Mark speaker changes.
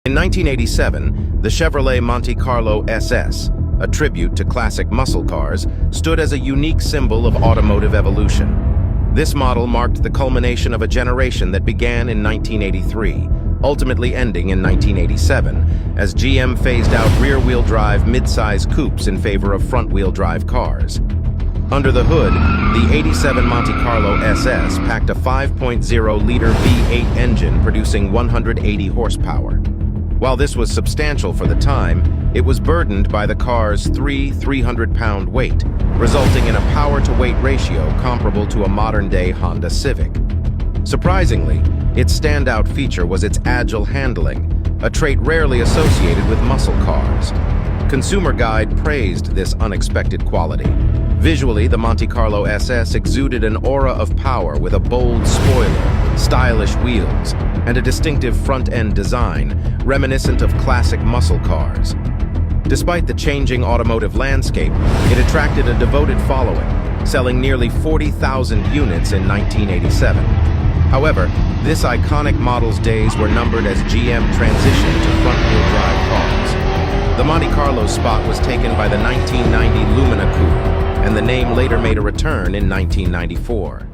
Speaker 1: In 1987, the Chevrolet Monte Carlo SS, a tribute to classic muscle cars, stood as a unique symbol of automotive evolution. This model marked the culmination of a generation that began in 1983, ultimately ending in 1987, as GM phased out rear-wheel drive midsize coupes in favor of front-wheel drive cars. Under the hood, the '87 Monte Carlo SS packed a 5.0-liter V8 engine producing 180 horsepower. While this was substantial for the time, it was burdened by the car's 300-pound weight, resulting in a power-to-weight ratio comparable to a modern-day Honda Civic. Surprisingly, its standout feature was its agile handling, a trait rarely associated with muscle cars. Consumer Guide praised this unexpected quality. Visually, the Monte Carlo SS exuded an aura of power with a bold spoiler, stylish wheels, and a distinctive front-end design, reminiscent of classic muscle cars. Despite the changing automotive landscape, it attracted a devoted following, selling nearly 40,000 units in 1987. However, this iconic model's days were numbered as GM transitioned to front-wheel drive cars. The Monte Carlo spot was taken by the 1990 Lumina Coupe, and the name later made a return in 1994.